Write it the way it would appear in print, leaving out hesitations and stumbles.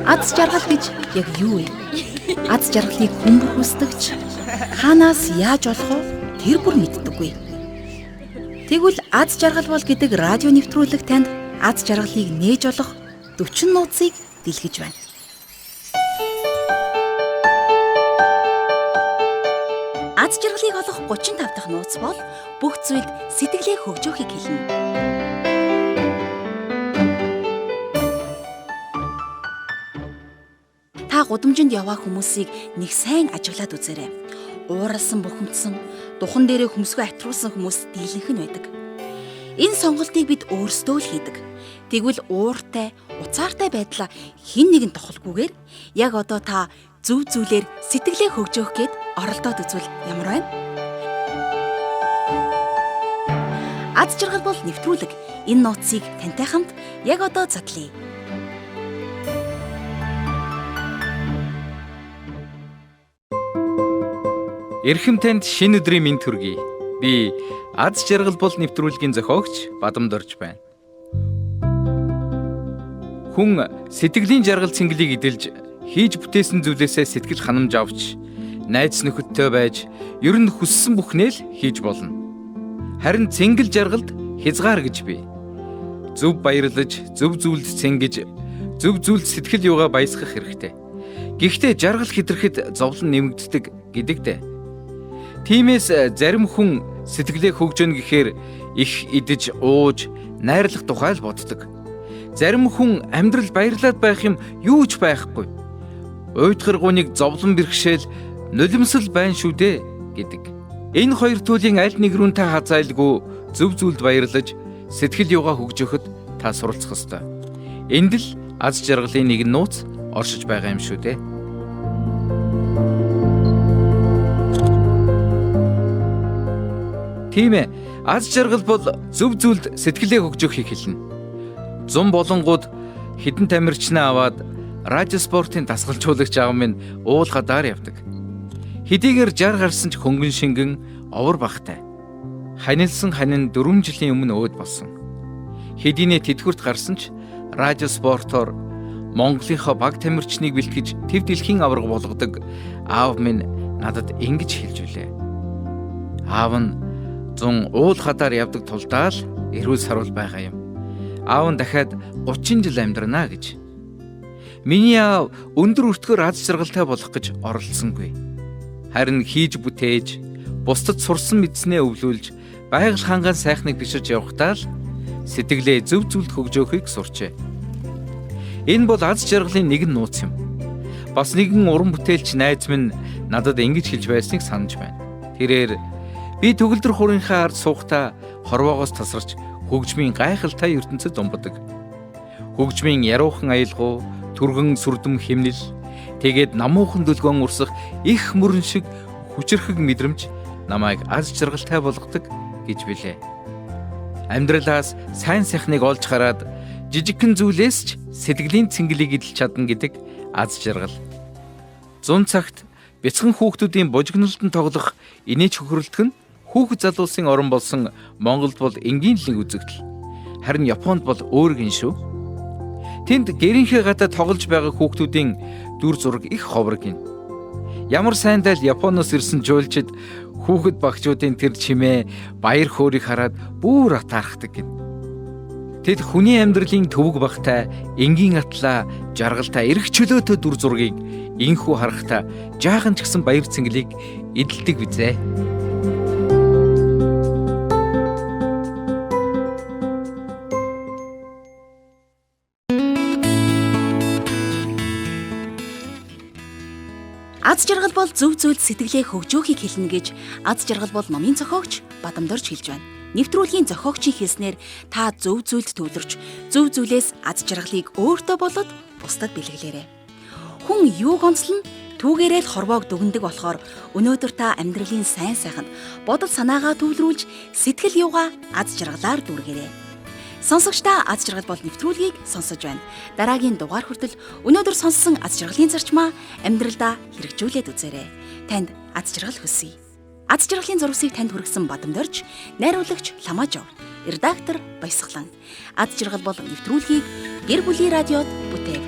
Аз жаргал гэж яг юу вэ? Аз жаргалыг хүн бүр хүсдэгч хаанаас яаж олох вэ? Тэр бүр мэддэггүй. Тэгвэл аз жаргал бол гэдэг радио нэвтрүүлэг танд аз жаргалыг нээж олох 40 нууцыг дэлгэж байна. Аз жаргалыг олох 35 дахь нууц бол бүх зүйлд сэтгэлээ хөгжөөхийг хэлнэ. Та гудамжинд яваа хүмүүсийг нэг сайн ажиглаад үзээрэй. Ууралсан бухимдсан, духан дээрээ хөмсгөө атруулсан хүмүүс дийлэнх нь байдаг. Энэ сонголтыг бид өөрсдөө л хийдэг. Тэгвэл ууртай, уцаартай байдлаа хэн нэгэн тохолгүйгээр яг одоо та зүв зүйлээр сэтгэлээ хөгжөөх гээд оролдоод үзвэл ямар байна? Аз жаргал бол нэвтрүүлэг. Энэ нууцыг тантай хамт яг одоо задлая. Эрхэм танд шинэ өдрийн мэнд хүргэе. Би аз жаргал бол нэвтрүүлгийн зохиогч Бадамдорж байна. Хүн сэтгэлийн жаргал цэнгэлийг эдэлж хийж бүтээсэн зүйлээсээ сэтгэл ханамж авч найз нөхөдтэй байж ер нь хүссэн бүхнээ л хийж болно. Харин цэнгэл жаргалд хязгаар гэж бий. Зөв баярлаж, зөв зүйлд цэнгэж, зөв зүйлд сэтгэл юугаа баясгах хэрэгтэй. Гэхдээ жаргал хэтрэхэд зовлон нэмэгддэг гэдэгтэй. Тиймээс зарим хүн сэтгэлээ хөгжөнө гэхээр их идэж, ууж, найрлах тухай л боддог. Зарим хүн амьдрал баярлаад байх юм юу ч байхгүй. Уйдхар гуниг зовлон бэрхшээл нулимсал байна шүү дээ гэдэг. Энэ хоёр туйлын аль нэг рүү та хазайлгүй зөв зүйлд баярлаж сэтгэл юугаа хөгжөхөд та суралцах ёстой. Энд л аз жаргалын нэгэн нууц оршиж байгаа юм шүү дээ. Тийм ээ, аз жаргал бол зөв зүйлд сэтгэлээ хөгжөхийг хэлнэ. Зун болонгууд хідэн тамирчнаа аваад радио спортын дасгалжуулагч аав минь уулгадаар явдаг. Хэдийгээр жар гарсан ч хөнгөн шингэн овор багтай. Ханилсан ханин 4 жилийн өмнө өөд болсон. Хэдийнэ тэтгэврт гарсан ч радио спортоор Монголынхоо баг тамирчныг бэлтгэж төв дэлхийн аварга болгодог аав минь надад ингэж хэлж билээ. Аав нь зун уул хадаар явдаг тулдаа л эрүүл сарвал байгаа юм. Аав нь дахиад 30 жил амьдрнаа гэж. Миний аав өндөр өртгөр аз жаргалтай болох гэж оролдсонгүй. Харин хийж бүтээж, бусдад сурсан мэдснээ өвлүүлж, байгаль хангаан сайхныг биширж явахдаа л сэтгэлээ зөв зүйлд хөгжөөхийг сурчээ. Энэ бол аз жаргалын нэгэн нууц юм. Бас нэгэн уран бүтээлч найз минь надад ингэж хэлж байсныг санаж байна. Тэрээр би төгөлдөр хуурынхаа ард суухдаа хорвоогоос тасарч хөгжмийн гайхалтай ертөнцид умбадаг. Хөгжмийн яруухан аялгау, түргэн сүрдэм хэмнэл, тэгээд намуухан дүлгөөн урсах их мөрөн шиг хүчрхэг мэдрэмж намайг аз жаргалтай болгодог гэж билээ. Амьдралаас сайн сайхныг олж хараад жижигхэн зүйлээс ч сэтгэлийн цэнгэлийг эдэлж чадна гэдэг аз жаргал. Зун цагт бяцхан хүүхдүүдийн бужигнолтон тоглох инээч хөхрөлтг нь хүүхэд залуусын орон болсон Монголд бол энгийн л нэг үзэгдэл. Харин Японд бол өөр гин шүү. Тэнд гэрийнхээ гадаа тоглож байгаа хүүхдүүдийн дүр зураг их ховрог гин. Ямар сайндаа л Японоос ирсэн жуулчид хүүхэд багчуудын тэр чимээ, баяр хөөргийг хараад бүр атаархдаг гин. Тэд хүний амьдралын төвөг багтай, энгийн атлаа, жаргалтай, эрх чөлөөтэй дүр зургийг инхүү харахтаа жаахан ч гэсэн баяр цэнгэлийг эдэлдэг бизээ. Аз жаргал бол зөв зүйлд сэтгэлээ хөгжөөхийг хэлнэ гэж аз жаргал бол номын зохиогч Бадамдорж хэлж байна. Нэвтрүүлгийн зохиогчийн хэлснээр та зөв зүйлд төвлөрч, зөв зүйлээс аз жаргалыг өөртөө болоод бусдад бэлгэлээрэй. Хүн юуг онцлно? Түүгээрээ л хорвоог дүгндэг болохоор өнөөдөр та амьдралын сайн сайханд бодол санаагаа төвлөрүүлж, сэтгэл юугаа аз жаргалаар дүүргээрэй. Сонсогчдаа аз жаргал бол нэвтрүүлгийг сонсож байна. Дараагийн дугаар хүртэл өнөөдөр сонссон аз жаргалын зарчмаа амьдралдаа хэрэгжүүлээд үзээрэй. Танд аз жаргал хүсье. Аз жаргалын зурвасыг танд хүргэсэн Бадамдорж, найруулагч Ламажов, редактор Баясгалан. Аз жаргал бол нэвтрүүлгийг Гэр бүлийн радиод бүтээг.